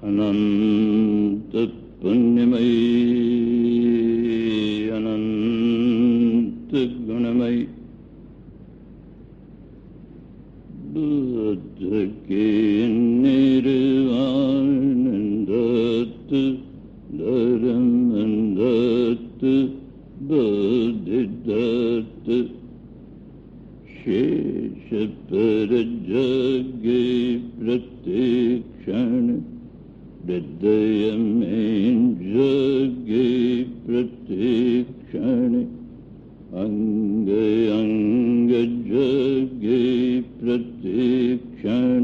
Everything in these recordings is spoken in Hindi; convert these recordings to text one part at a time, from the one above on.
अनंत पुण्यमयी अनंत गुणमयी बुद्ध के निर्वाण दत्त धर्म दत्त बुद्धि दत्त शेष पर जग प्रतिक्षण हृदय में जग प्रतिक्षण अंग अंग जग प्रतिक्षण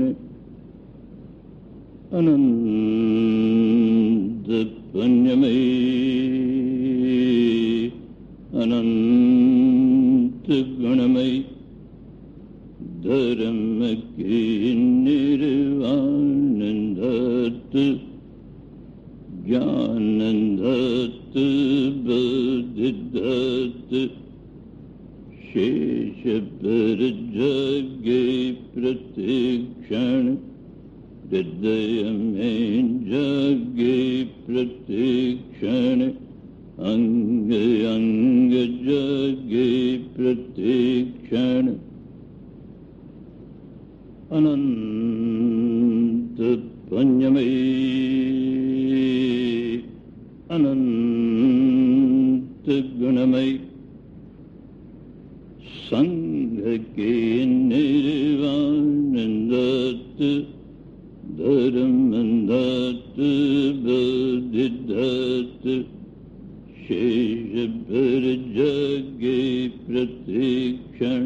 अनंत पुण्यमयी अनंत गुणमयी धर्म की निर्वाण दत्त ज्ञान दत्त बुद्धि दत्त शेष पर जग प्रतिक्षण हृदय में जग प्रतिक्षण अंग अंग जग प्रतिक्षण अनंत पुण्यमयी अनंत गुणमयी संघ के निर्वाण दत्त धर्म दत्त बुद्धि दत्त शेष पर जग प्रतिक्षण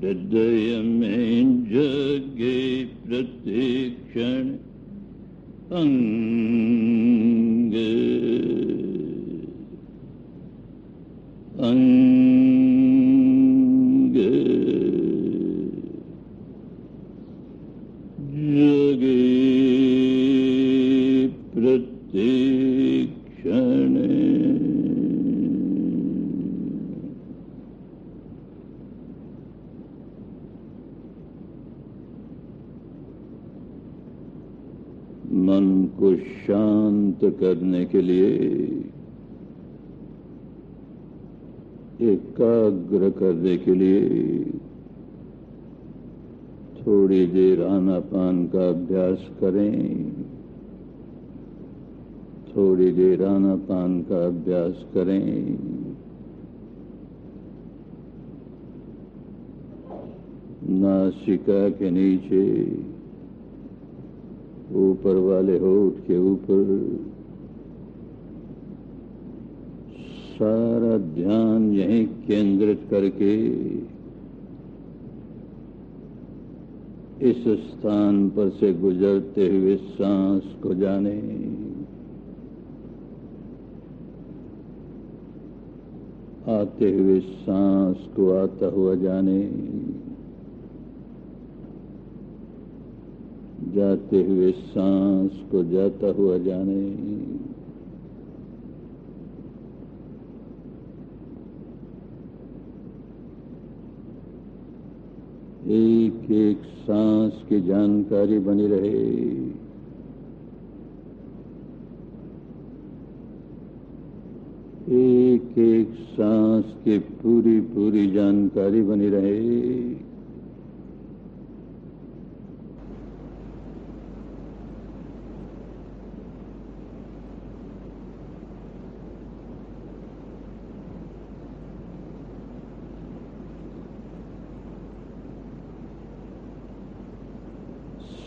हृदय में जग प्रतिक्षण अंग अंग जग प्रतिक्षण मन को शांत करने के लिए, एकाग्र करने के लिए थोड़ी देर आनापान का अभ्यास करें। थोड़ी देर आनापान का अभ्यास करें। नासिका के नीचे ऊपर वाले होठ के ऊपर सारा ध्यान यहीं केंद्रित करके इस स्थान पर से गुजरते हुए सांस को जाने। आते हुए सांस को आता हुआ जाने। जाते हुए सांस को जाता हुआ जाने। एक एक सांस की जानकारी बनी रहे। एक एक सांस की पूरी पूरी जानकारी बनी रहे।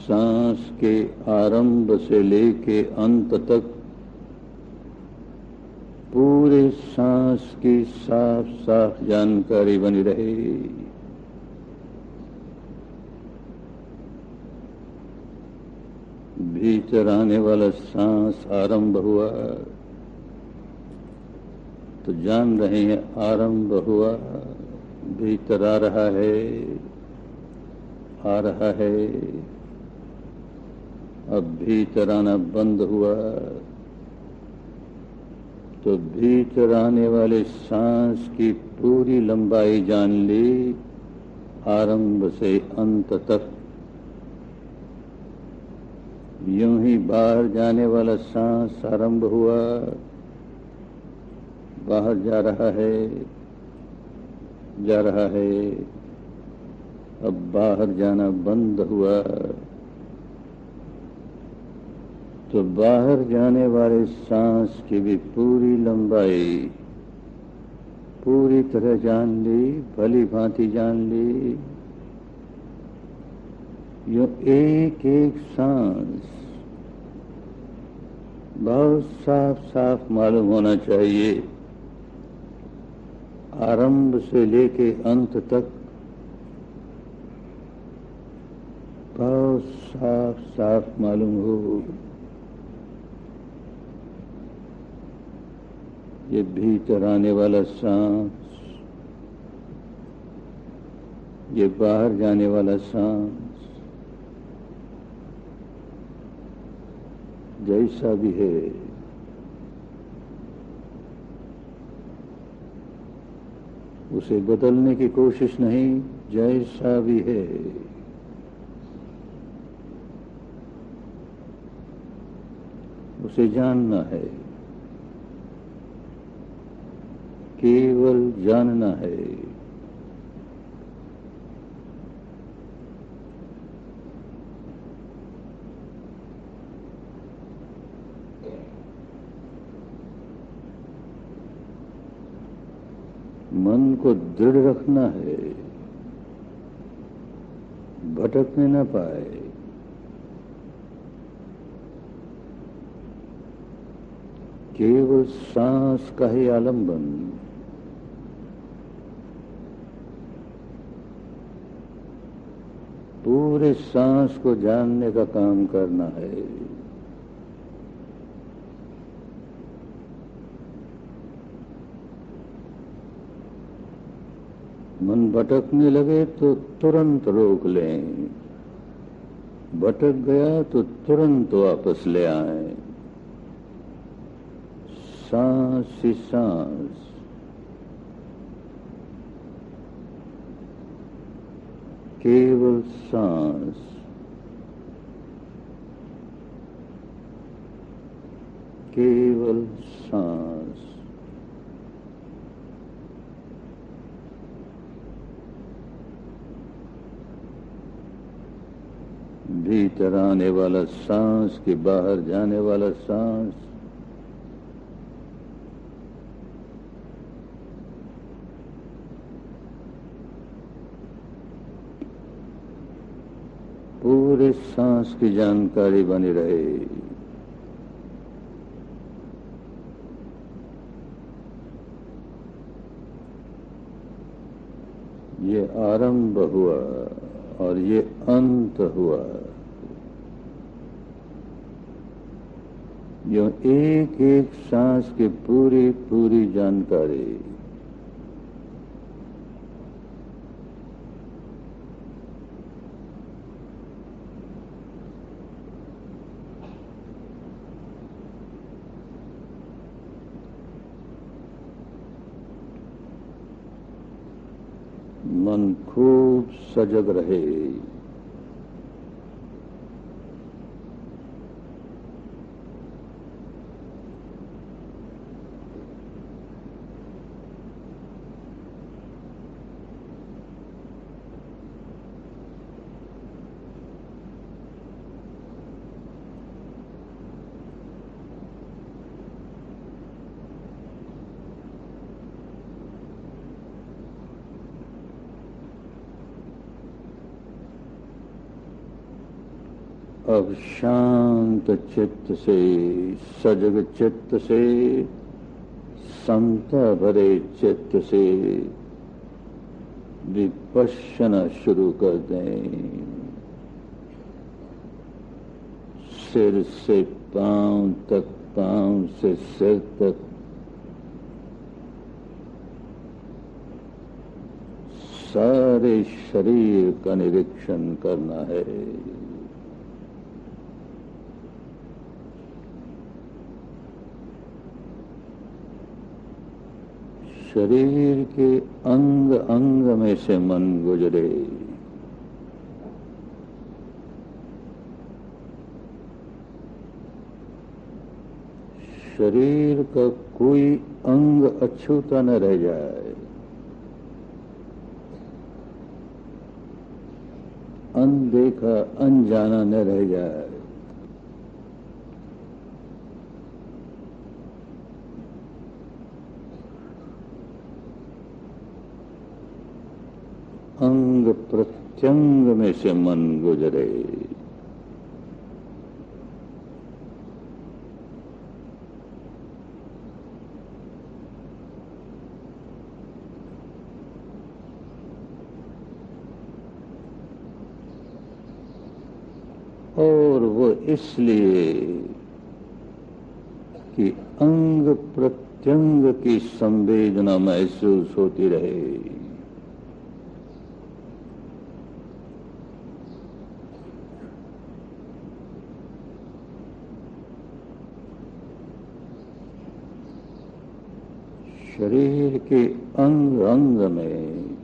सांस के आरंभ से लेके अंत तक पूरे सांस की साफ साफ जानकारी बनी रहे। भीतर आने वाला सांस आरंभ हुआ तो जान रहे हैं आरंभ हुआ। भीतर आ रहा है, आ रहा है। अब भीतर आना बंद हुआ तो भीतर आने वाले सांस की पूरी लंबाई जान ली, आरंभ से अंत तक। यूं ही बाहर जाने वाला सांस आरंभ हुआ, बाहर जा रहा है, जा रहा है। अब बाहर जाना बंद हुआ तो बाहर जाने वाले सांस की भी पूरी लंबाई पूरी तरह जान ली, भली भांति जान ली। यो एक एक सांस बहुत साफ साफ मालूम होना चाहिए, आरंभ से लेके अंत तक बहुत साफ साफ मालूम हो। ये भीतर आने वाला सांस, ये बाहर जाने वाला सांस, जैसा भी है उसे बदलने की कोशिश नहीं, जैसा भी है उसे जानना है, केवल जानना है। मन को दृढ़ रखना है, भटकने न पाए। केवल सांस का ही आलंबन, पूरे सांस को जानने का काम करना है। मन भटकने लगे तो तुरंत रोक लें, भटक गया तो तुरंत वापस ले आए। सांस ही सांस, केवल सांस, केवल सांस। भीतर आने वाला सांस कि बाहर जाने वाला सांस, पूरे सांस की जानकारी बनी रहे। ये आरंभ हुआ और ये अंत हुआ। यो एक एक सांस की पूरी पूरी जानकारी। मन खूब सजग रहे। अब शांत चित्त से, सजग चित्त से, समता भरे चित्त से विपश्यना शुरू कर दें। सिर से पांव तक, पांव से सिर तक सारे शरीर का निरीक्षण करना है। शरीर के अंग अंग में से मन गुजरे। शरीर का कोई अंग अछूता न रह जाए, अनदेखा अनजाना न रह जाए। अंग प्रत्यंग में से मन गुजरे। और वो इसलिए कि अंग प्रत्यंग की संवेदना महसूस होती रहे। शरीर के अंग अंग में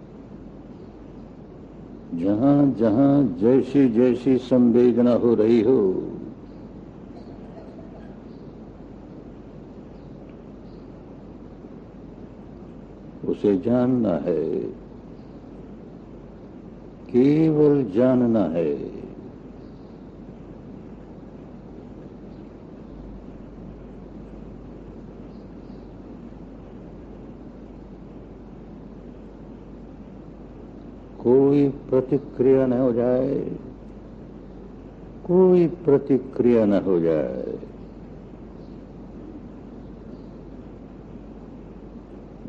जहां जहां जैसी जैसी संवेदना हो रही हो, उसे जानना है, केवल जानना है। कोई प्रतिक्रिया न हो जाए, कोई प्रतिक्रिया न हो जाए,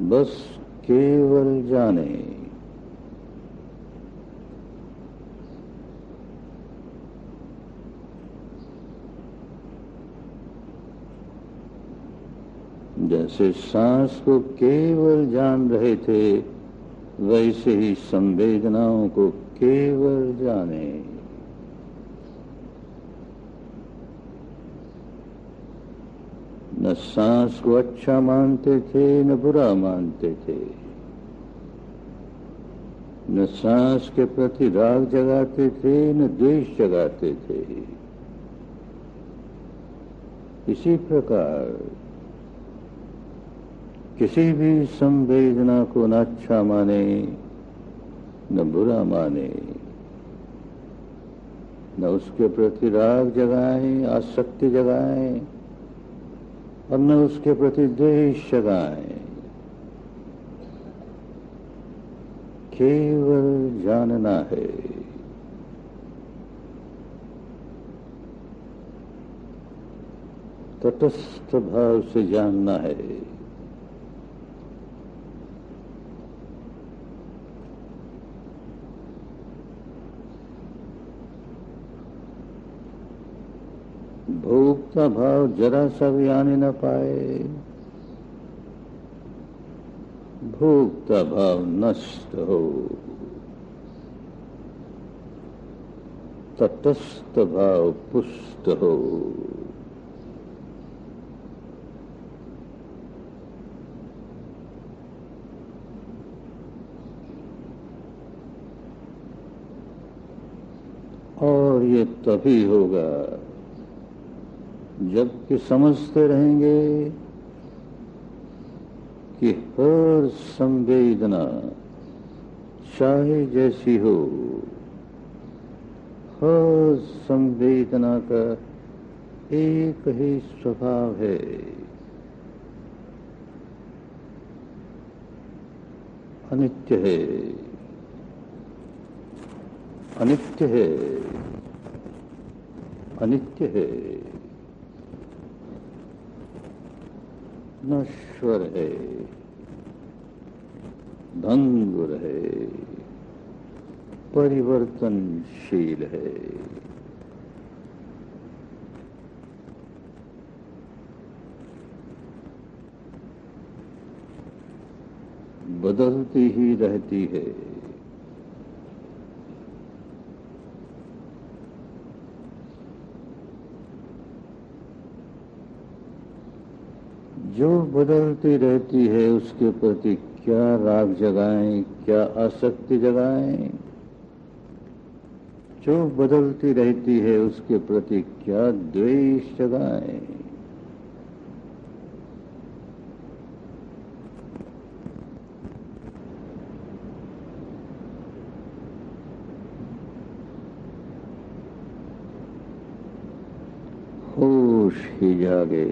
बस केवल जाने। जैसे सांस को केवल जान रहे थे, वैसे ही संवेदनाओं को केवल जाने। न सांस को अच्छा मानते थे, न बुरा मानते थे, न सांस के प्रति राग जगाते थे, न द्वेष जगाते थे। इसी प्रकार किसी भी संवेदना को न अच्छा माने, न बुरा माने, न उसके प्रति राग जगाएं, आसक्ति जगाएं, और न उसके प्रति द्वेष जगाएं। केवल जानना है। तटस्थ भाव से जानना है। भोक्ता भाव जरा सा भी आने न पाए। भोक्ता भाव नष्ट हो, तटस्थ भाव पुष्ट हो। और ये तभी होगा जबकि समझते रहेंगे कि हर संवेदना चाहे जैसी हो, हर संवेदना का एक ही स्वभाव है, अनित्य है, अनित्य है, अनित्य है, नश्वर है, भंगुर है, परिवर्तनशील है। बदलती ही रहती है। जो बदलती रहती है उसके प्रति क्या राग जगाएं, क्या आसक्ति जगाएं। जो बदलती रहती है उसके प्रति क्या द्वेष जगाएं। होश ही जागे,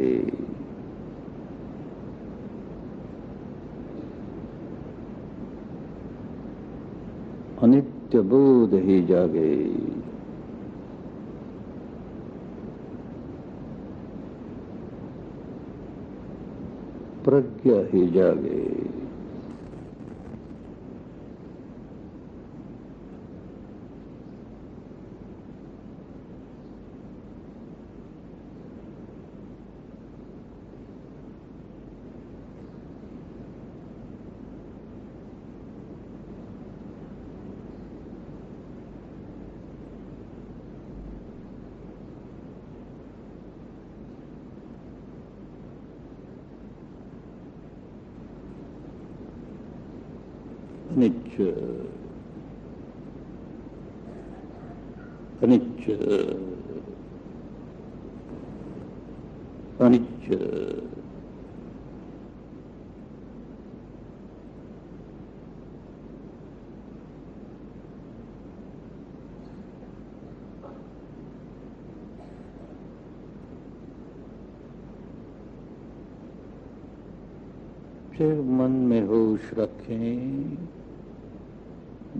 अनित्य बोध ही जागे, प्रज्ञा ही जागे। अनिच्च अनिच्च अनिच्च। फिर मन में होश रखें,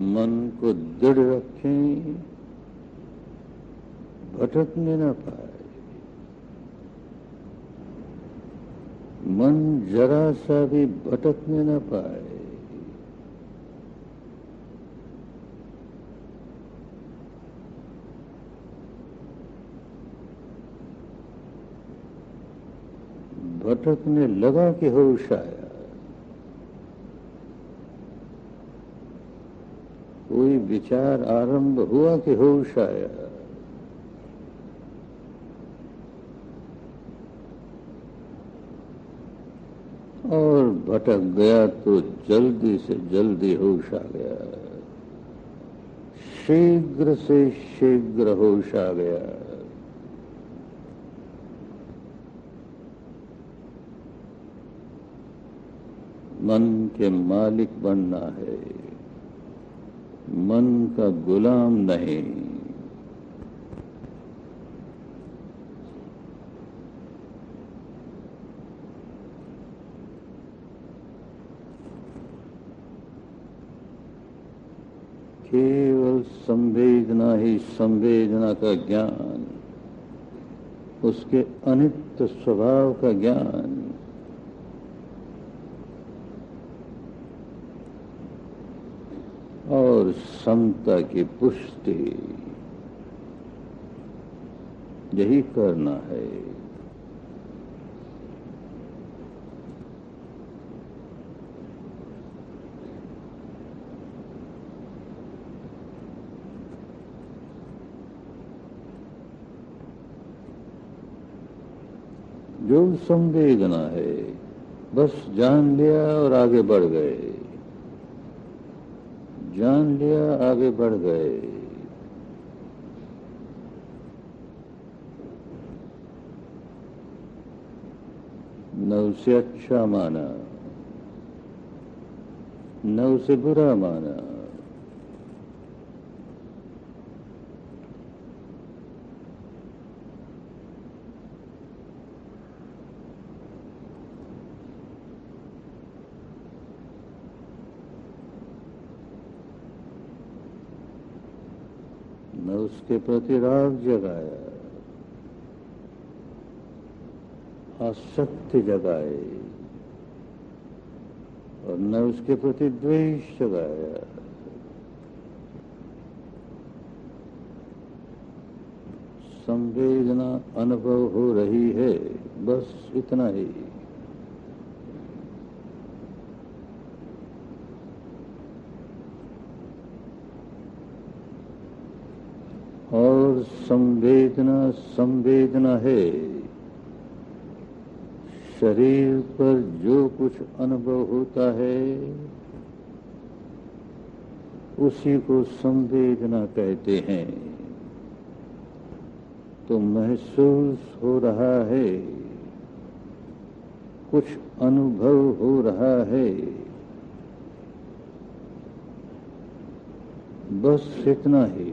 मन को दृढ़ रखें, भटकने न पाए। मन जरा सा भी भटकने न पाए। भटकने लगा कि होश आया। कोई विचार आरंभ हुआ कि होश आया। और भटक गया तो जल्दी से जल्दी होश आ गया, शीघ्र से शीघ्र होश आ गया। मन के मालिक बनना है, मन का गुलाम नहीं। केवल संवेदना ही संवेदना का ज्ञान, उसके अनित्य स्वभाव का ज्ञान, और समता की पुष्टि, यही करना है। जो संवेदना है, बस जान लिया और आगे बढ़ गए, जान लिया आगे बढ़ गए। न उसे अच्छा माना, न उसे बुरा माना। न उसके प्रति राग जगाया, आसक्ति जगाए, और न उसके प्रति द्वेष जगाया। संवेदना अनुभव हो रही है, बस इतना ही। और संवेदना संवेदना है। शरीर पर जो कुछ अनुभव होता है उसी को संवेदना कहते हैं। तो महसूस हो रहा है, कुछ अनुभव हो रहा है, बस इतना ही।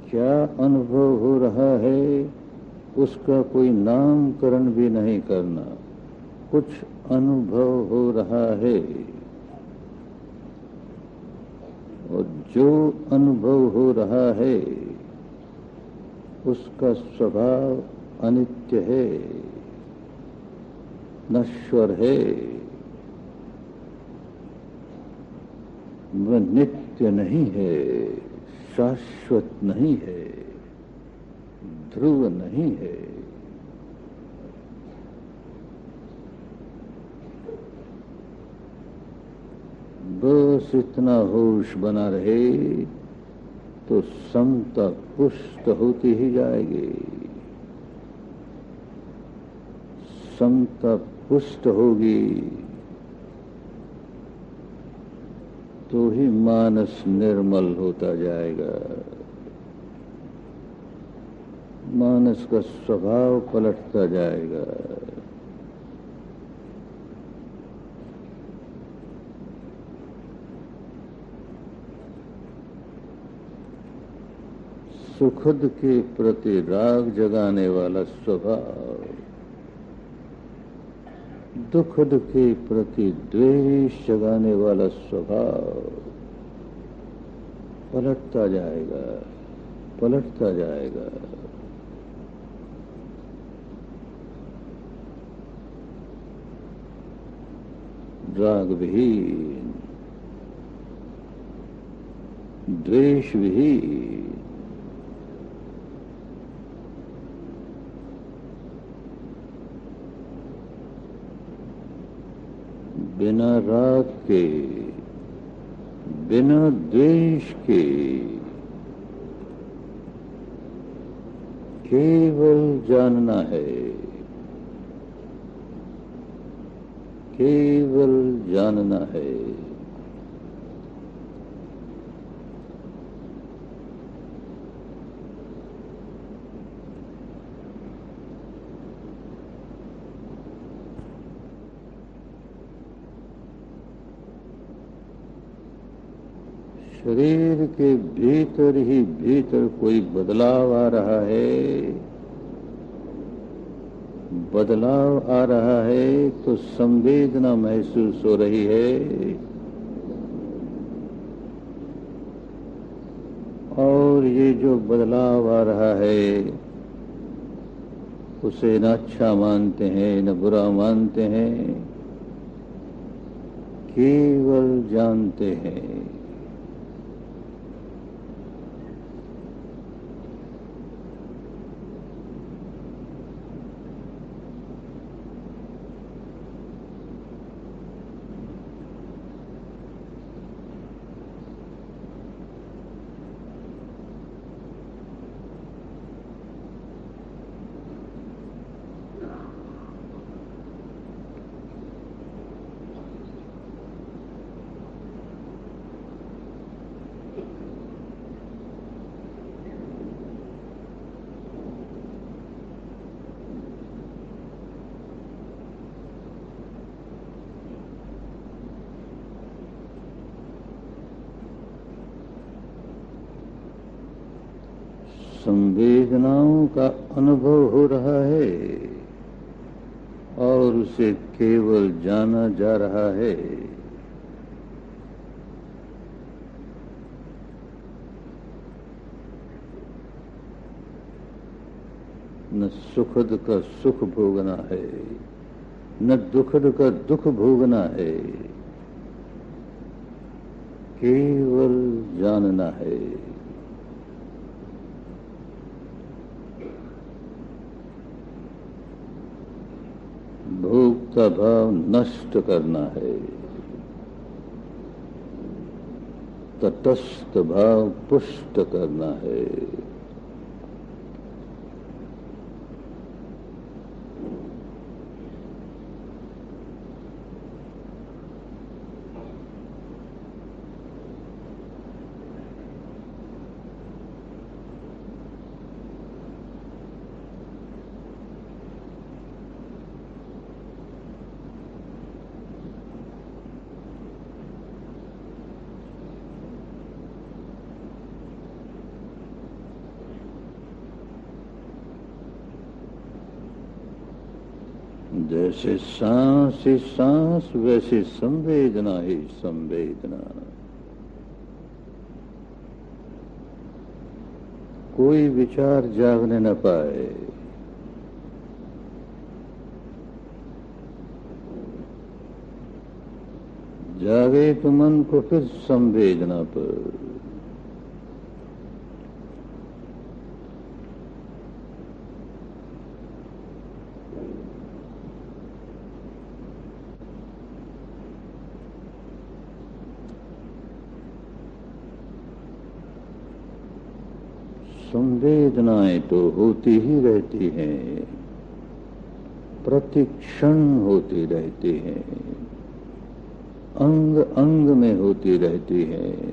क्या अनुभव हो रहा है उसका कोई नामकरण भी नहीं करना। कुछ अनुभव हो रहा है और जो अनुभव हो रहा है उसका स्वभाव अनित्य है, नश्वर है। वह नित्य नहीं है, शाश्वत नहीं है, ध्रुव नहीं है। बस इतना होश बना रहे तो समता पुष्ट होती ही जाएगी। समता पुष्ट होगी तो ही मानस निर्मल होता जाएगा। मानस का स्वभाव पलटता जाएगा। सुखद के प्रति राग जगाने वाला स्वभाव, दुखद के प्रति द्वेष जगाने वाला स्वभाव पलटता जाएगा, पलटता जाएगा। राग विहीन, द्वेष विहीन, बिना राग के, बिना द्वेष के केवल जानना है, केवल जानना है। शरीर के भीतर ही भीतर कोई बदलाव आ रहा है। बदलाव आ रहा है तो संवेदना महसूस हो रही है और ये जो बदलाव आ रहा है उसे न अच्छा मानते हैं न बुरा मानते हैं, केवल जानते हैं। संवेदनाओं का अनुभव हो रहा है और उसे केवल जाना जा रहा है। न सुखद का सुख भोगना है, न दुखद का दुख भोगना है, केवल जानना है। भोक्ता भाव नष्ट करना है, तटस्थ भाव पुष्ट करना है। जैसे सांस ही सांस, वैसे संवेदना ही संवेदना। कोई विचार जागने न पाए। जागे तो मन को फिर संवेदना पर। संवेदनाएं तो होती ही रहती हैं, प्रतिक्षण होती रहती हैं, अंग अंग में होती रहती हैं,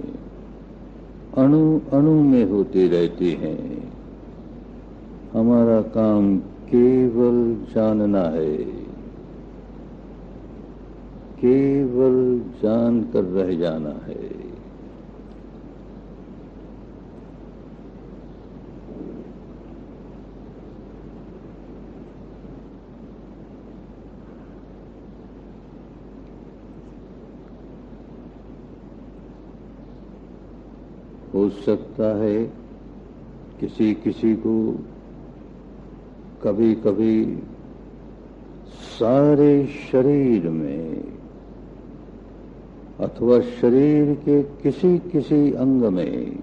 अणु अणु में होती रहती हैं। हमारा काम केवल जानना है, केवल जानकर रह जाना है। हो सकता है किसी किसी को कभी कभी सारे शरीर में अथवा शरीर के किसी किसी अंग में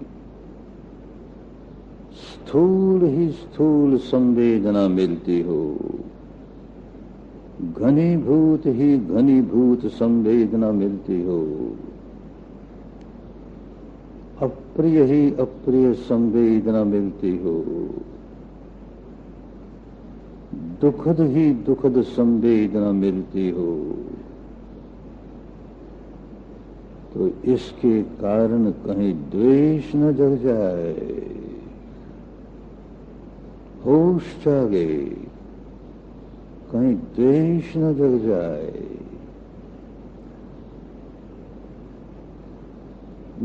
स्थूल ही स्थूल संवेदना मिलती हो, घनीभूत ही घनीभूत संवेदना मिलती हो, अप्रिय ही अप्रिय संवेदना मिलती हो, दुखद ही दुखद संवेदना मिलती हो, तो इसके कारण कहीं द्वेष न जग जाए, होश जागे, कहीं द्वेष न जग जाए,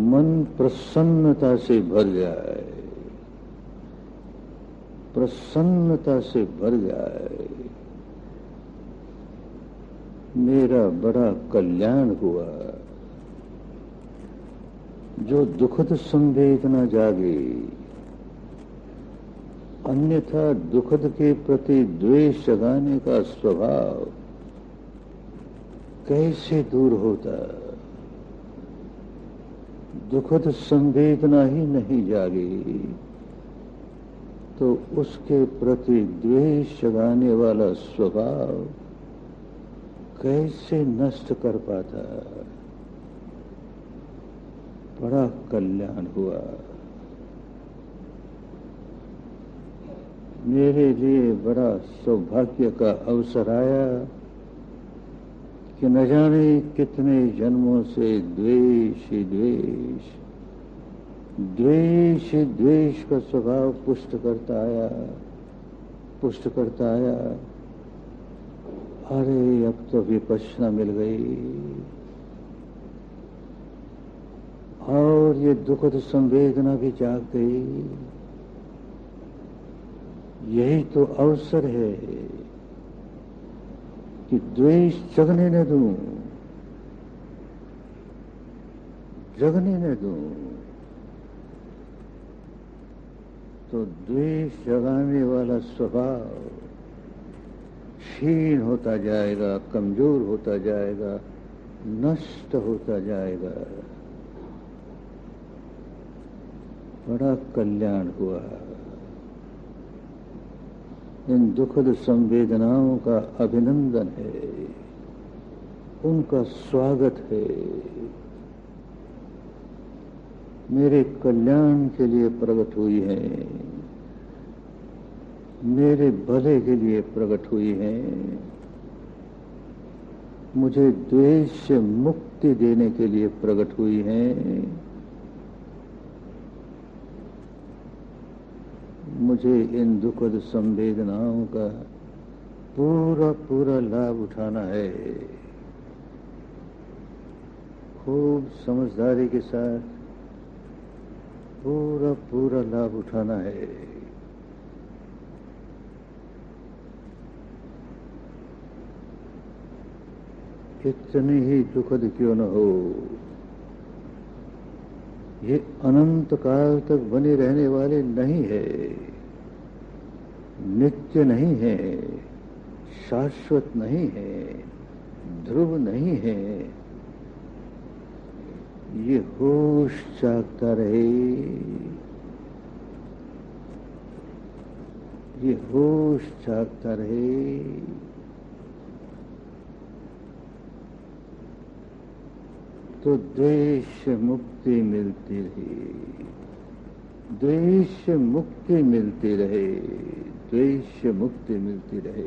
मन प्रसन्नता से भर जाए, प्रसन्नता से भर जाए। मेरा बड़ा कल्याण हुआ। जो दुखद संवेदना जागी, अन्यथा दुखद के प्रति द्वेष जगाने का स्वभाव कैसे दूर होता। दुखद संवेदना ही नहीं जागी तो उसके प्रति द्वेष जगाने वाला स्वभाव कैसे नष्ट कर पाता। बड़ा कल्याण हुआ। मेरे लिए बड़ा सौभाग्य का अवसर आया कि न जाने कितने जन्मों से द्वेष ही द्वेष, द्वेष ही द्वेष का स्वभाव पुष्ट करता आया। अरे अब तो विपश्यना मिल गई और ये दुखद संवेदना भी जाग गई। यही तो अवसर है कि द्वेष जगने न दूं, जगने न दूं, तो द्वेष जगाने वाला स्वभाव क्षीण होता जाएगा, कमजोर होता जाएगा, नष्ट होता जाएगा। बड़ा कल्याण हुआ। इन दुखद संवेदनाओं का अभिनंदन है, उनका स्वागत है। मेरे कल्याण के लिए प्रकट हुई है, मेरे भले के लिए प्रकट हुई है, मुझे द्वेष से मुक्ति देने के लिए प्रकट हुई है। मुझे इन दुखद संवेदनाओं का पूरा पूरा लाभ उठाना है। खूब समझदारी के साथ पूरा पूरा लाभ उठाना है। कितनी ही दुखद क्यों न हो, ये अनंत काल तक बने रहने वाले नहीं है, नित्य नहीं है, शाश्वत नहीं है, ध्रुव नहीं है। ये होश जागता रहे, ये होश जागता रहे, तो द्वेष से मुक्ति मिलती रहे, द्वेष से मुक्ति मिलती रहे, द्वेष से मुक्ति मिलती रहे।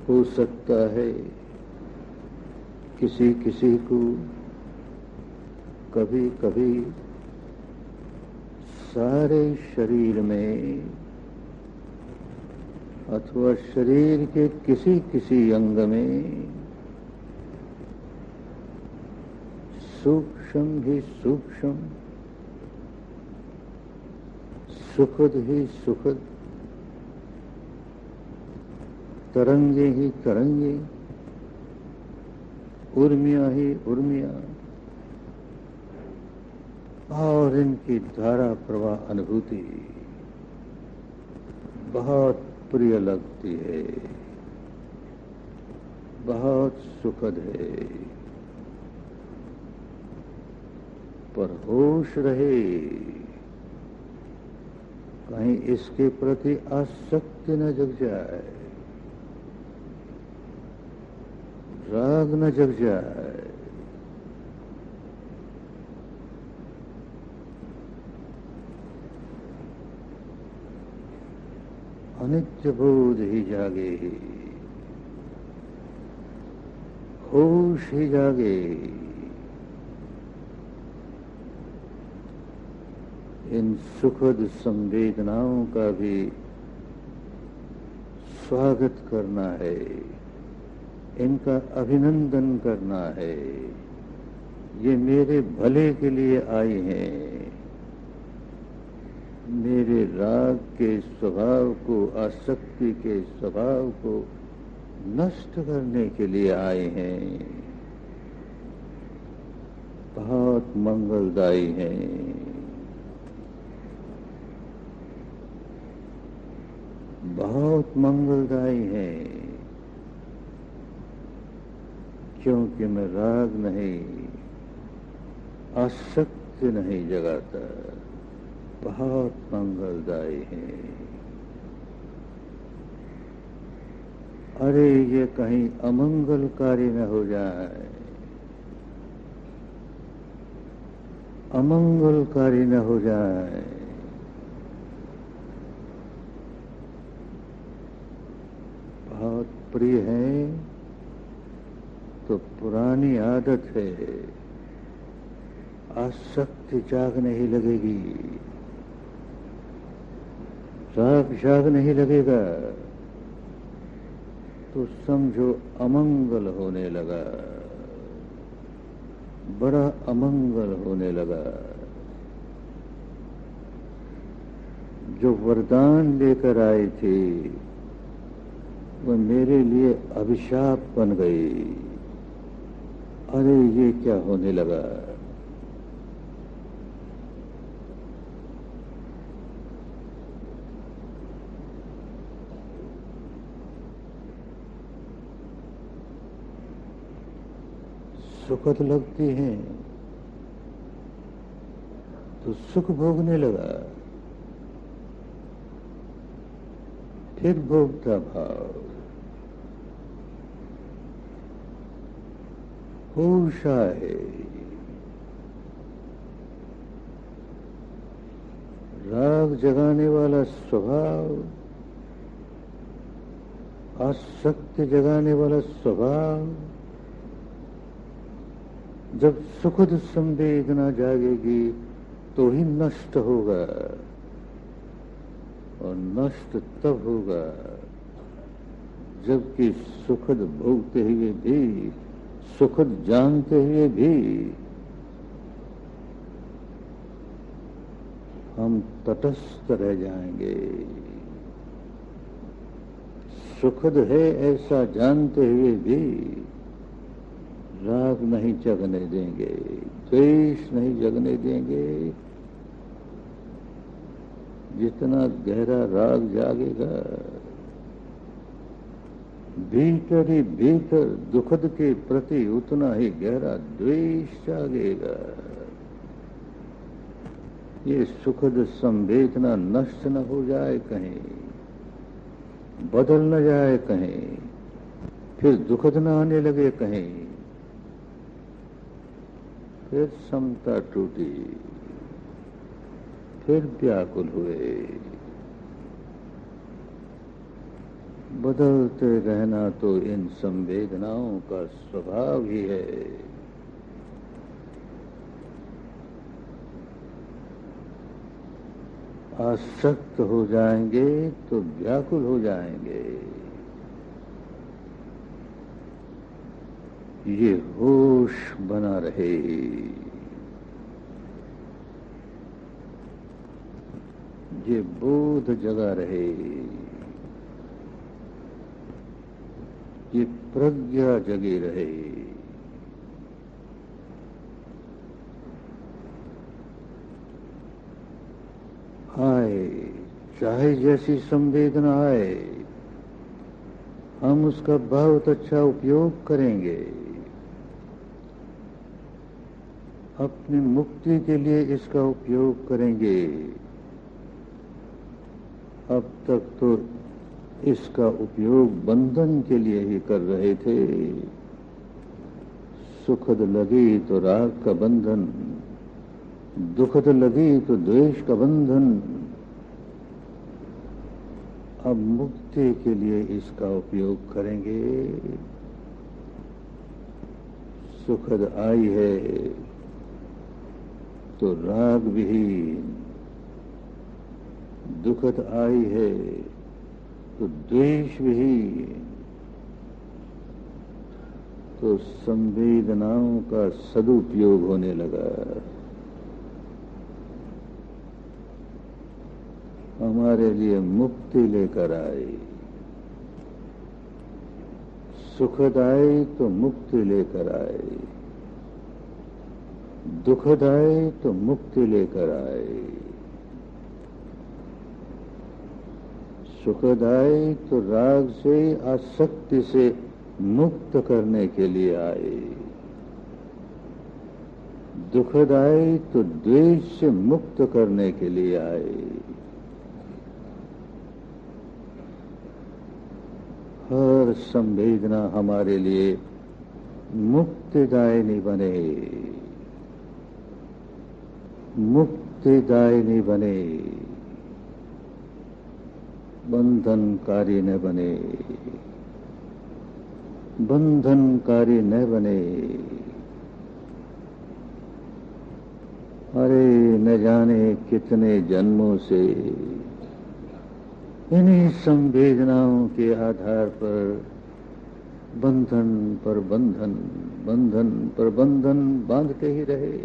हो सकता है किसी किसी को कभी कभी सारे शरीर में अथवा शरीर के किसी किसी अंग में सूक्ष्म ही सूक्ष्म, सुखद ही सुखद, तरंगे ही तरंगे, उर्मियां ही उर्मियां, और इनकी धारा प्रवाह अनुभूति बहुत प्रिय लगती है, बहुत सुखद है। पर होश रहे, कहीं इसके प्रति आसक्ति न जग जाए, राग न जग जाए। अनित्य बोध ही जागे, होश ही जागे, इन सुखद संवेदनाओं का भी स्वागत करना है, इनका अभिनंदन करना है। ये मेरे भले के लिए आई हैं, मेरे राग के स्वभाव को, आसक्ति के स्वभाव को नष्ट करने के लिए आए हैं, बहुत मंगलदायी हैं, बहुत मंगलदायी हैं, क्योंकि मैं राग नहीं, आसक्ति नहीं जगाता, बहुत मंगलदायी है। अरे ये कहीं अमंगलकारी न हो जाए, अमंगलकारी न हो जाए। बहुत प्रिय है तो पुरानी आदत है, आसक्ति जागने ही लगेगी, राग जागने ही लगेगा, तो समझो अमंगल होने लगा, बड़ा अमंगल होने लगा। जो वरदान लेकर आई थी वह मेरे लिए अभिशाप बन गई। अरे ये क्या होने लगा। सुखद लगती हैं तो सुख भोगने लगा, फिर भोगता भाव, होश आए, राग जगाने वाला स्वभाव, आसक्ति जगाने वाला स्वभाव, जब सुखद संवेदना जागेगी तो ही नष्ट होगा, और नष्ट तब होगा जबकि सुखद भोगते हुए भी, सुखद जानते हुए भी हम तटस्थ रह जाएंगे। सुखद है ऐसा जानते हुए भी राग नहीं जगने देंगे, द्वेष नहीं जगने देंगे। जितना गहरा राग जागेगा, भीतर ही भीतर दुखद के प्रति उतना ही गहरा द्वेष जागेगा। ये सुखद संवेदना नष्ट न हो जाए कहीं, बदल न जाए कहीं, फिर दुखद न आने लगे कहीं, फिर समता टूटी, फिर व्याकुल हुए। बदलते रहना तो इन संवेदनाओं का स्वभाव ही है। आसक्त हो जाएंगे तो व्याकुल हो जाएंगे। ये होश बना रहे, ये बोध जगा रहे, ये प्रज्ञा जगी रहे। आए चाहे जैसी संवेदना आए, हम उसका बहुत अच्छा उपयोग करेंगे। अपनी मुक्ति के लिए इसका उपयोग करेंगे। अब तक तो इसका उपयोग बंधन के लिए ही कर रहे थे। सुखद लगी तो राग का बंधन, दुखद लगी तो द्वेष का बंधन। अब मुक्ति के लिए इसका उपयोग करेंगे। सुखद आई है तो राग विहीन, दुखद आई है तो द्वेष विहीन, तो संवेदनाओं का सदुपयोग होने लगा। हमारे लिए मुक्ति लेकर आई। सुखद आए तो मुक्ति लेकर आए, दुखद आए तो मुक्ति लेकर आए। सुखद आए तो राग से, आसक्ति से मुक्त करने के लिए आए। दुखद आए तो द्वेष से मुक्त करने के लिए आए। हर संवेदना हमारे लिए मुक्तिदायिनी बने, मुक्तिदायिनी बने, बंधनकारी न बने, बंधनकारी न बने। अरे न जाने कितने जन्मों से इन्हीं संवेदनाओं के आधार पर बंधन पर बंधन, बंधन पर बंधन बांधते ही रहे,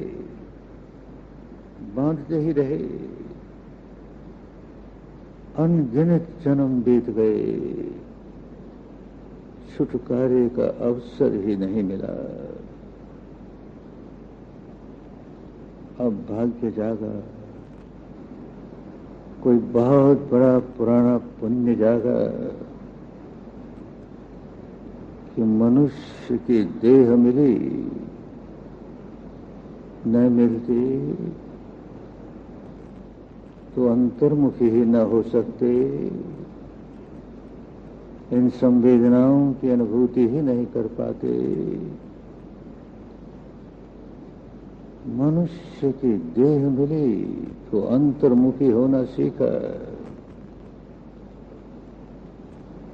बांधते ही रहे। अनगिनत जन्म बीत गए, छुटकारे का अवसर ही नहीं मिला। अब भाग्य जागा, कोई बहुत बड़ा पुराना पुण्य जागा कि मनुष्य की देह मिली, न मिलती तो अंतर्मुखी ही न हो सकते, इन संवेदनाओं की अनुभूति ही नहीं कर पाते। मनुष्य की देह मिली तो अंतर्मुखी होना सीखा।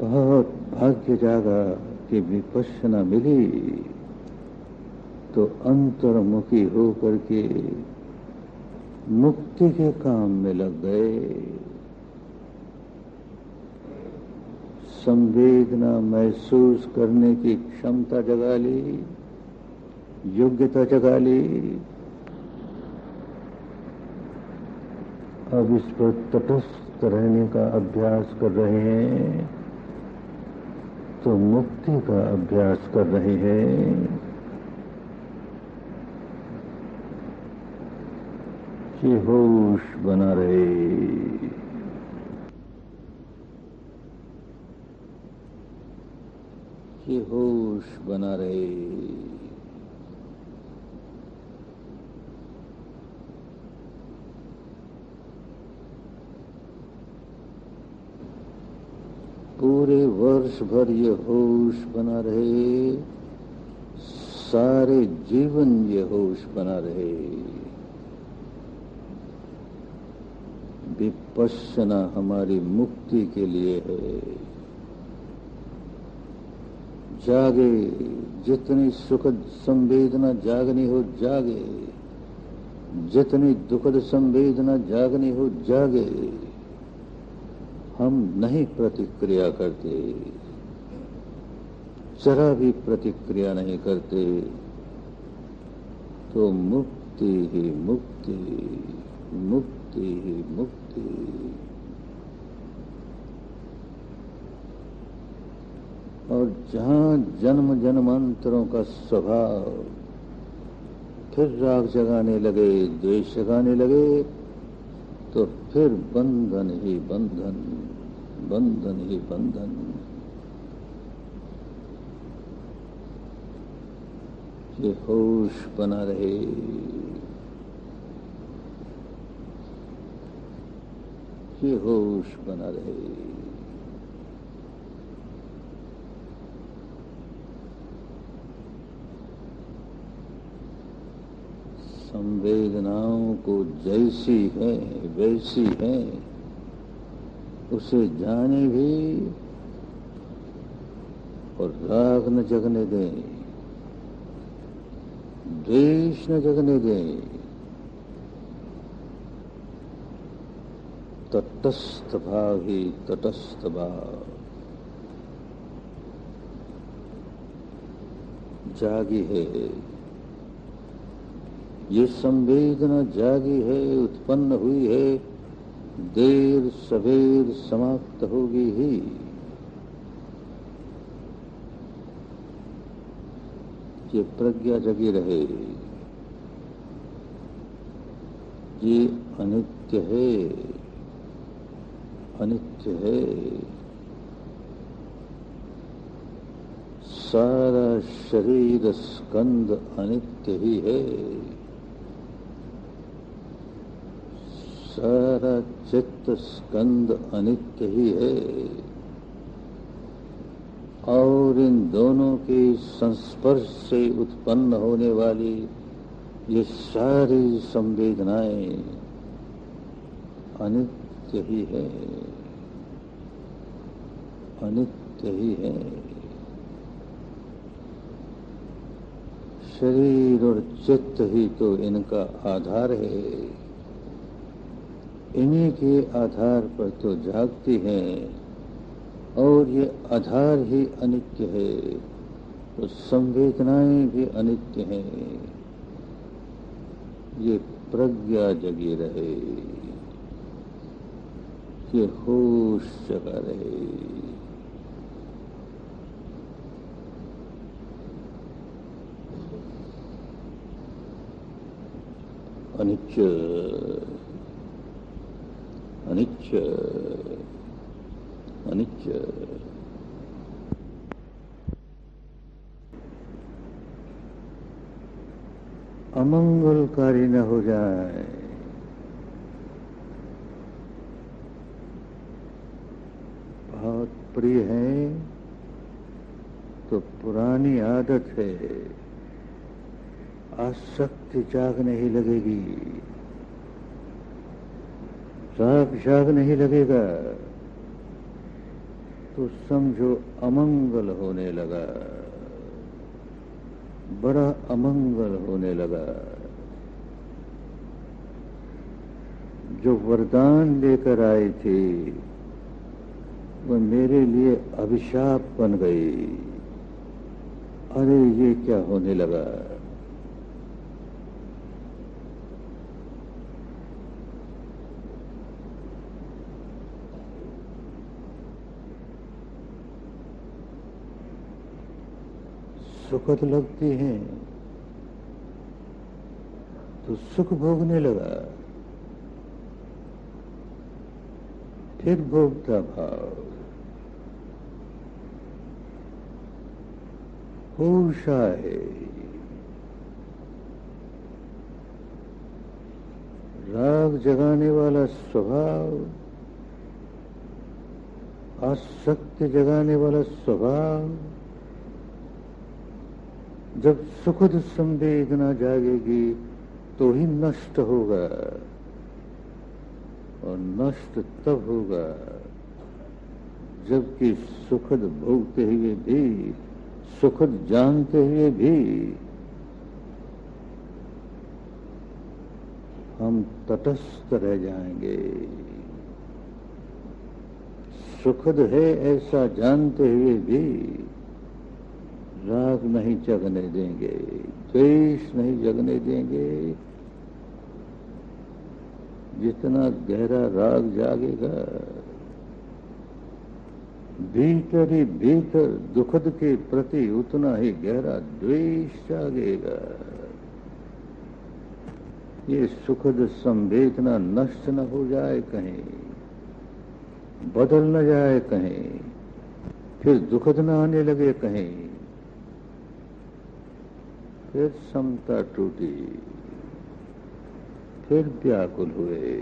बहुत भाग्य जागा कि विपश्यना मिली तो अंतर्मुखी होकर के मुक्ति के काम में लग गए। संवेदना महसूस करने की क्षमता जगा ली, योग्यता जगा ली। अब इस पर तटस्थ रहने का अभ्यास कर रहे हैं तो मुक्ति का अभ्यास कर रहे हैं कि होश बना रहे, कि होश बना रहे। पूरे वर्ष भर ये होश बना रहे, सारे जीवन ये होश बना रहे। विपश्यना हमारी मुक्ति के लिए है। जागे, जितनी सुखद संवेदना जागनी हो जागे, जितनी दुखद संवेदना जागनी हो जागे। हम नहीं प्रतिक्रिया करते, जरा भी प्रतिक्रिया नहीं करते, तो मुक्ति ही मुक्ति, मुक्ति ही मुक्ति। और जहां जन्म जन्मांतरों का स्वभाव फिर राग जगाने लगे, द्वेष जगाने लगे, तो फिर बंधन ही बंधन, बंधन ही बंधन। ये होश बना रहे, ये होश बना रहे। संवेदनाओं को जैसी है वैसी है, उसे जाने भी और राग न जगने दें, द्वेष न जगने दें। तटस्थ भाव ही तटस्थ भाव जागी है। ये संवेदना जागी है, उत्पन्न हुई है, देर सवेर समाप्त होगी ही। ये प्रज्ञा जगी रहे। ये अनित्य है, अनित्य है। सारा शरीर स्कंद अनित्य ही है, सारा चित्त स्कंद अनित्य ही है। और इन दोनों के संस्पर्श से उत्पन्न होने वाली ये सारी संवेदनाएं अनित्य ही है, अनित्य ही है। शरीर और चित्त ही तो इनका आधार है, इन्हीं के आधार पर तो जागती हैं। और ये आधार ही अनित्य है, तो संवेदनाएं भी अनित्य हैं। ये प्रज्ञा जगी रहे, ये होश जगा रहे। अनित्य, अनित्य, अनित्य। अमंगलकारी न हो जाए, बहुत प्रिय है तो पुरानी आदत है, आसक्ति जाग नहीं लगेगी, राग जाग नहीं लगेगा, तो समझो अमंगल होने लगा, बड़ा अमंगल होने लगा। जो वरदान लेकर आई थी वह मेरे लिए अभिशाप बन गई। अरे ये क्या होने लगा। सुखद लगती हैं तो सुख भोगने लगा, फिर भोगता भाव, होश आए, राग जगाने वाला स्वभाव, आसक्ति जगाने वाला स्वभाव, जब सुखद संवेदना जागेगी तो ही नष्ट होगा, और नष्ट तब होगा जबकि सुखद भोगते हुए भी, सुखद जानते हुए भी हम तटस्थ रह जाएंगे। सुखद है ऐसा जानते हुए भी राग नहीं जगने देंगे, द्वेष नहीं जगने देंगे। जितना गहरा राग जागेगा, भीतर ही भीतर दुखद के प्रति उतना ही गहरा द्वेष जागेगा। ये सुखद संवेदना नष्ट न हो जाए कहीं, बदल न जाए कहीं, फिर दुखद न आने लगे कहीं, फिर समता टूटी, फिर व्याकुल हुए।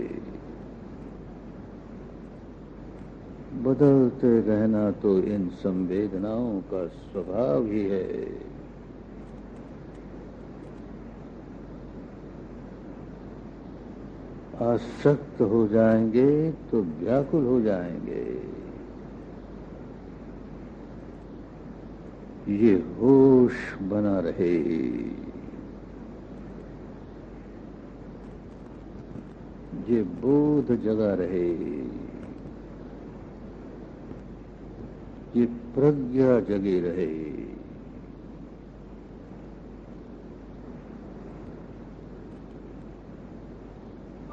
बदलते रहना तो इन संवेदनाओं का स्वभाव ही है। आसक्त हो जाएंगे तो व्याकुल हो जाएंगे। ये होश बना रहे, ये बोध जगा रहे, ये प्रज्ञा जगी रहे।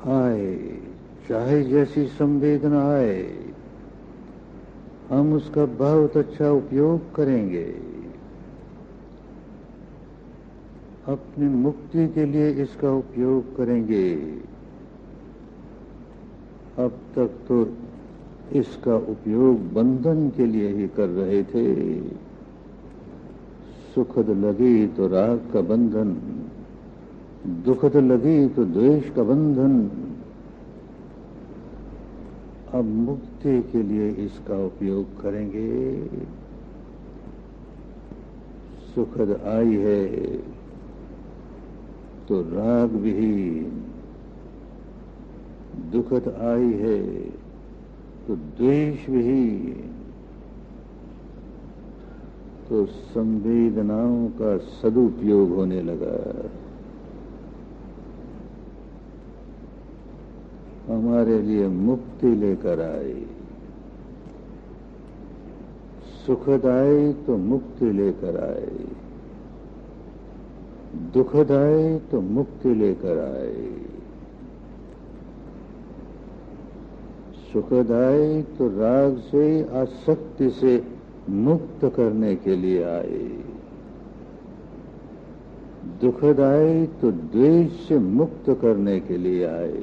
आए चाहे जैसी संवेदना आए, हम उसका बहुत अच्छा उपयोग करेंगे। अपनी मुक्ति के लिए इसका उपयोग करेंगे। अब तक तो इसका उपयोग बंधन के लिए ही कर रहे थे। सुखद लगी तो राग का बंधन, दुखद लगी तो द्वेष का बंधन। अब मुक्ति के लिए इसका उपयोग करेंगे। सुखद आई है तो राग विहीन, दुखद आई है तो द्वेष विहीन, तो संवेदनाओं का सदुपयोग होने लगा। हमारे लिए मुक्ति लेकर आई। सुखद आए तो मुक्ति लेकर आए, दुखद आए तो मुक्ति लेकर आए। सुखद आए तो राग से, आसक्ति से मुक्त करने के लिए आए। दुखद आए तो द्वेष से मुक्त करने के लिए आए।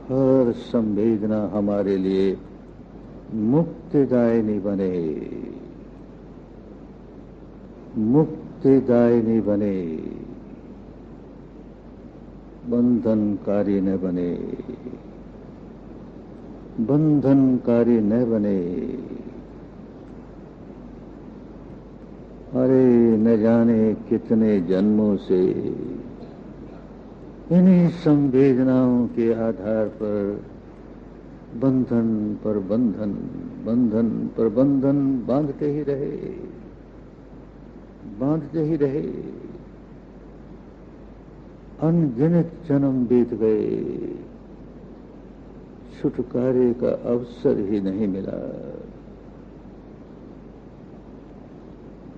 हर संवेदना हमारे लिए मुक्तिदायिनी बने, मुक्तिदायिनी बने, बंधनकारी न बने, बंधनकारी न बने। अरे न जाने कितने जन्मों से इन्हीं संवेदनाओं के आधार पर बंधन पर बंधन, बंधन पर बंधन बांधते ही रहे, बांधते ही रहे। अनगिनत जन्म बीत गए, छुटकारे का अवसर ही नहीं मिला।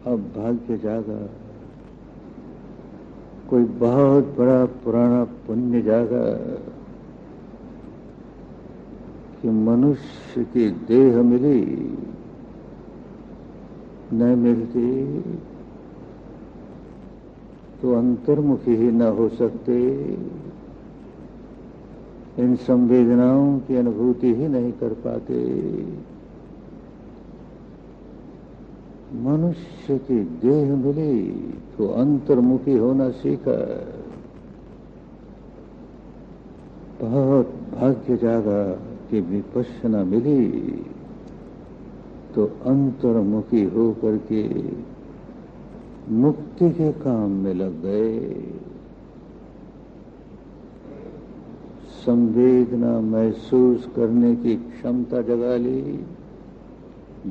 अब भाग्य जागा, कोई बहुत बड़ा पुराना पुण्य जागा कि मनुष्य की देह मिली, न मिलती तो अंतर्मुखी ही न हो सकते, इन संवेदनाओं की अनुभूति ही नहीं कर पाते। मनुष्य की देह मिली तो अंतर्मुखी होना सीखा। बहुत भाग्य जागा कि विपश्यना मिली तो अंतर्मुखी हो करके मुक्ति के काम में लग गए। संवेदना महसूस करने की क्षमता जगा ली,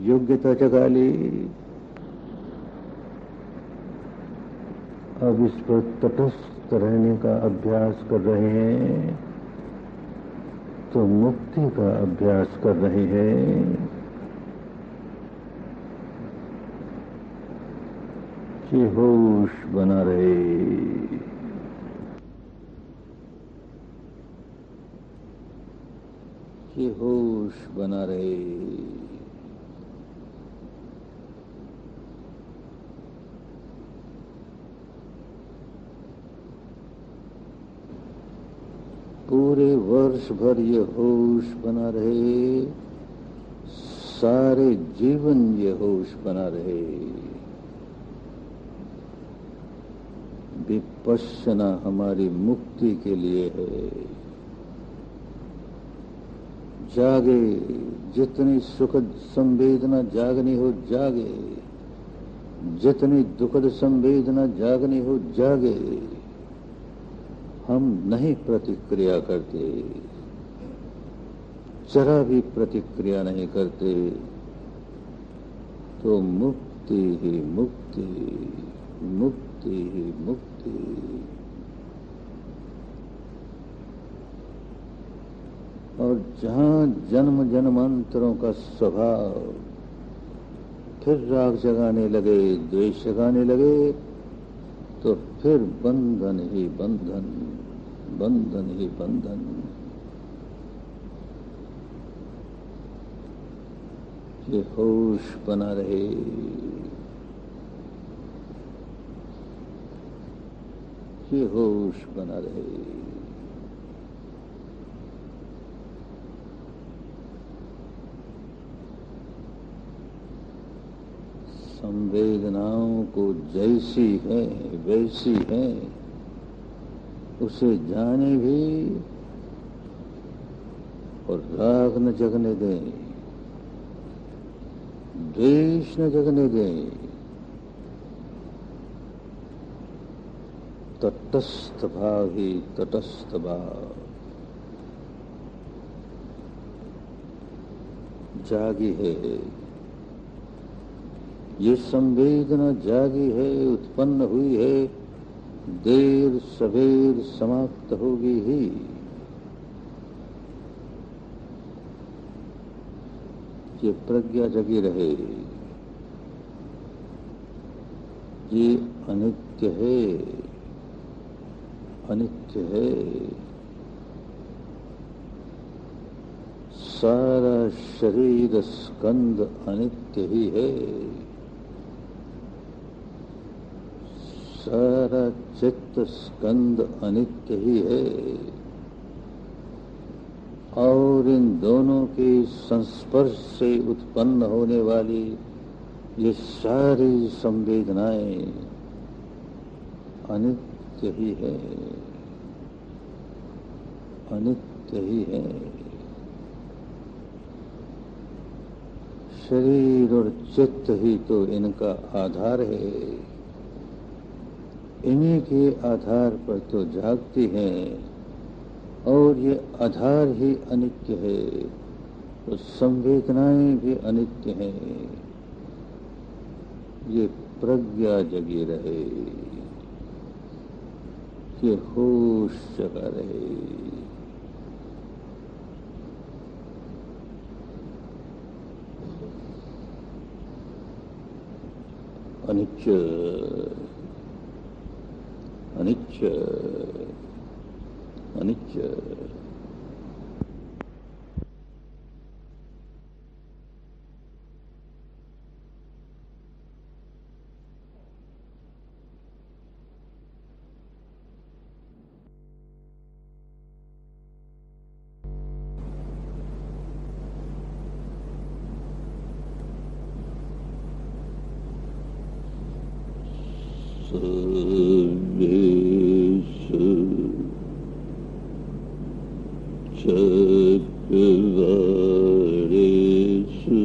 योग्यता जगा ली। अब इस पर तटस्थ रहने का अभ्यास कर रहे हैं तो मुक्ति का अभ्यास कर रहे हैं कि होश बना रहे, कि होश बना रहे। पूरे वर्ष भर ये होश बना रहे, सारे जीवन ये होश बना रहे। विपश्यना हमारी मुक्ति के लिए है। जागे, जितनी सुखद संवेदना जागनी हो जागे, जितनी दुखद संवेदना जागनी हो जागे। हम नहीं प्रतिक्रिया करते, जरा भी प्रतिक्रिया नहीं करते तो मुक्ति ही मुक्ति, मुक्ति ही मुक्ति। और जहां जन्म जन्मांतरों का स्वभाव फिर राग जगाने लगे, द्वेष जगाने लगे, तो फिर बंधन ही बंधन, बंधन ही बंधन। ये होश बना रहे, ये होश बना रहे। संवेदनाओं को जैसी है वैसी है उसे जाने भी और राग न जगने दें, द्वेष न जगने दें। तटस्थ भाव ही तटस्थ भाव जागी है। ये संवेदना जागी है, उत्पन्न हुई है, देर सवेर समाप्त होगी ही। ये प्रज्ञा जगी रहे। ये अनित्य है, अनित्य है। सारा शरीर स्कंद अनित्य ही है, सारा चित्त स्कंद अनित्य ही है। और इन दोनों के संस्पर्श से उत्पन्न होने वाली ये सारी संवेदनाएं अनित्य ही है, अनित्य ही है। शरीर और चित्त ही तो इनका आधार है, इन्हीं के आधार पर तो जागती हैं। और ये आधार ही अनित्य है तो संवेदनाएं भी अनित्य हैं। ये प्रज्ञा जगी रहे, ये होश जगा रहे। अनित्य, अनित्य, अनित्य। सर्वेषु चक्रवालेषु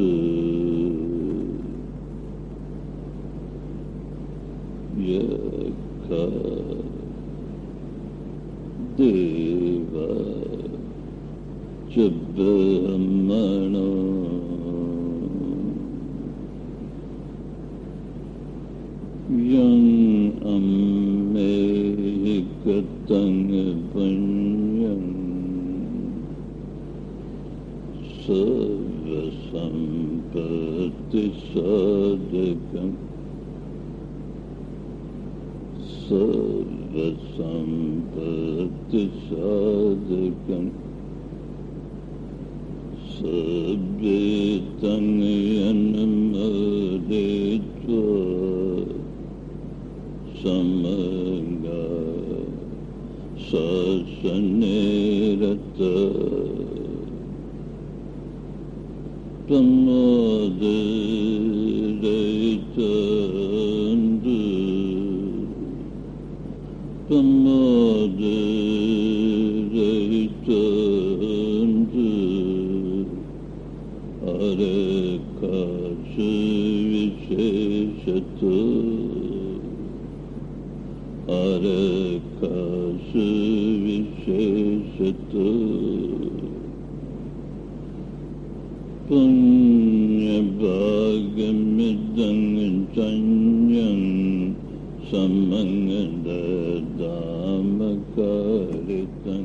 यथा देवा च ब्रह्मणो यं अम्मे गतं पुण्यं सर्वसम्पत्तिसाधकम् सर्वसम्पत्तिसाधकम् सभ्येतं यन्मदेत्वा समगा शासने रता प्रमोदयितन्तु प्रमोदयितन्तु अरकाश विशेषतो अरकाश विशेषतो पुण्यभागमिदं तन्यं समङ्गलदामकारितं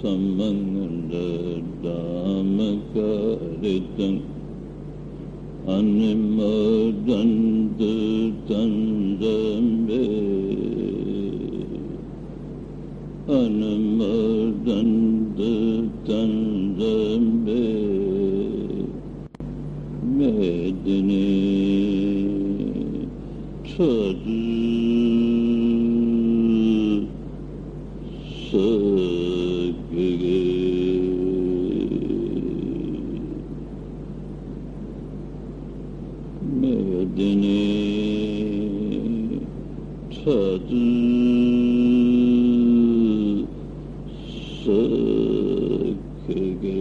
समङ्गलदामकारितं अनुमोदन्तु तं दम्भे अनुमोदन्तु तं दम्भे मेदिनी छदु सगगे मेदिनी छदु सगगे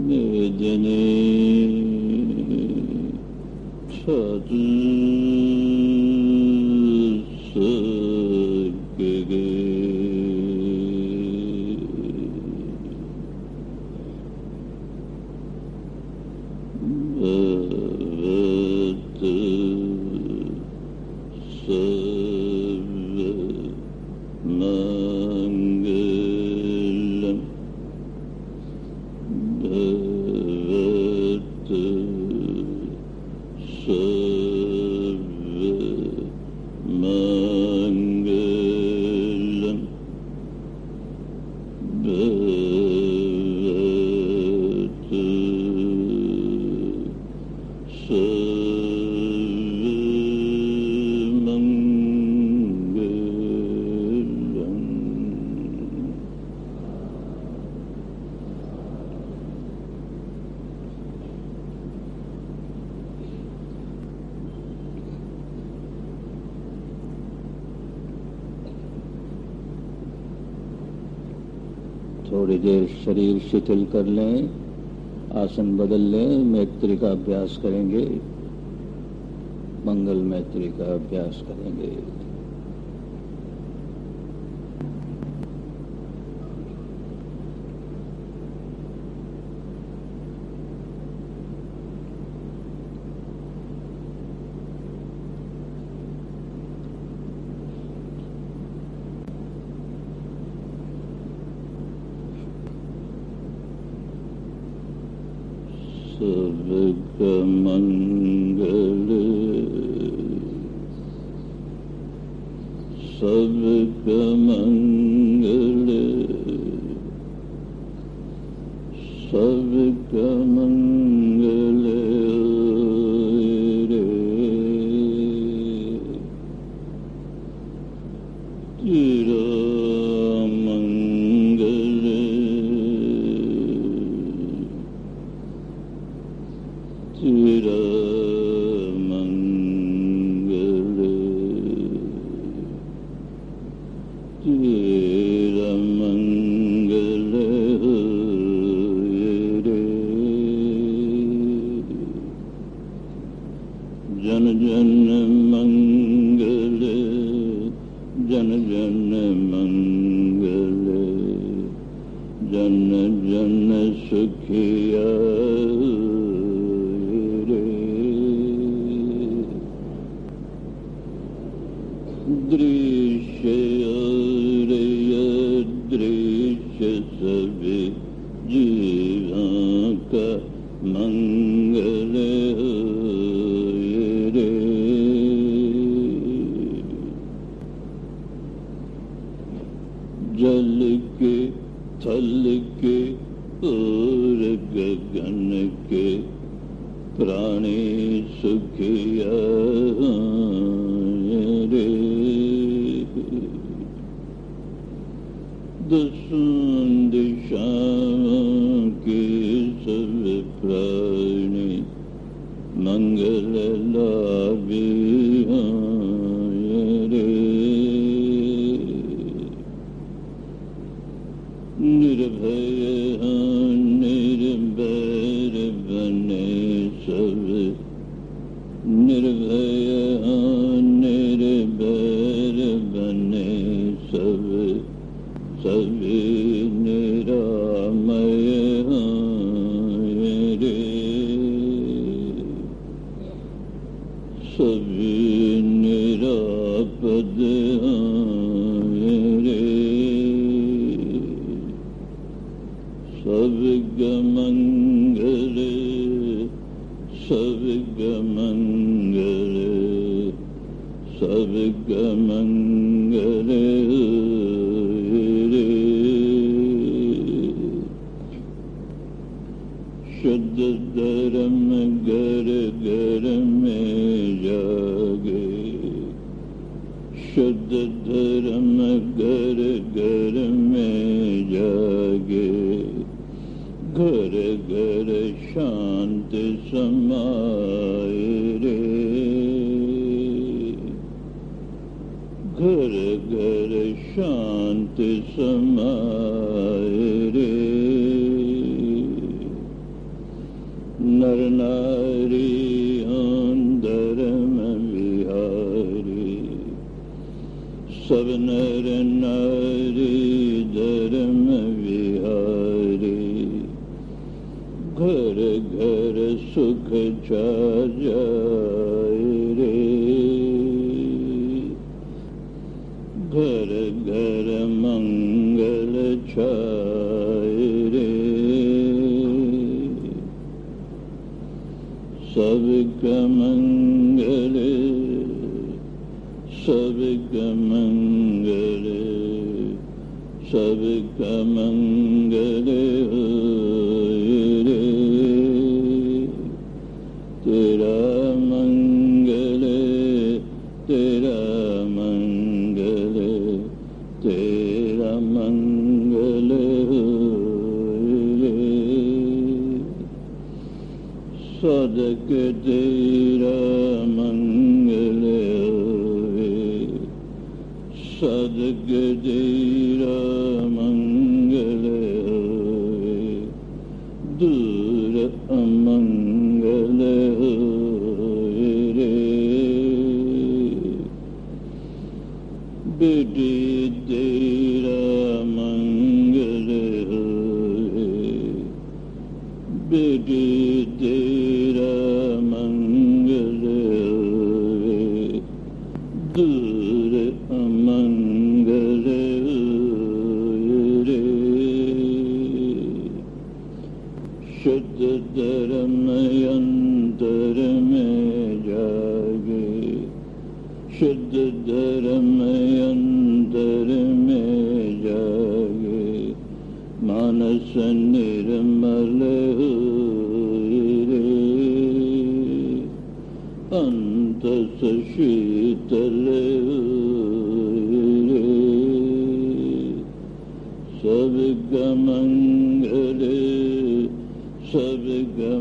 मेदिनी छदु सगगे भवतु सर्वमङ्गलं भवतु सर्वमङ्गलं भवतु थोड़ी देर शरीर शिथिल कर लें, आसन बदल लें, मैत्री का अभ्यास करेंगे, मंगल मैत्री का अभ्यास करेंगे। सर्वमंगल सर्वमंगल सर्वमंगल रे तेरा मंगल होए रे। जन जन मंगल, जन जन मंगल, जन जन सुखिया रे। दृश्य और अदृश्य सभी जीवों का मंगल होए रे। जल के, थल के और गगन के प्राणी सुखिया रे। दसों दिशाओं के सब प्राणी मंगल लाभी रे। निर्भय निर्भर बने सब, निर्भय निर्भर बने सब, सभी निरामय रे। सभी निरापद रे। सबग मंगल, सबग मंगल, सबग मंगल रे। शुद्ध धर्म घर घर में जागे, शुद्ध धर्म घर घर में जागे। घर घर शांति समाए रे। घर घर शांति समाए रे। नर नारी धर्म विहारी, सब नर नारी धर्म विहारी। घर घर सुख छा जाए रे। घर घर मंगल छाए रे। सबका मंगल, सबका मंगल, सबका मंगल होए रे। तेरा मंगल, तेरा मंगल, तेरा मंगल होए रे। साधक तेरा मंगल होए, साधक तेरा मंगल होए। दूर अमंगल होए रे। बेटी तेरा मंगल होए, बेटी तेरा मंगल होए। दूर अमंगल होए रे। शुद्ध धर्म अंतर में जागे, शुद्ध धर्म अंतर में जागे। मानस निर्मल होए रे। अंतस शीतल होए रे। सबका मंगल, सबका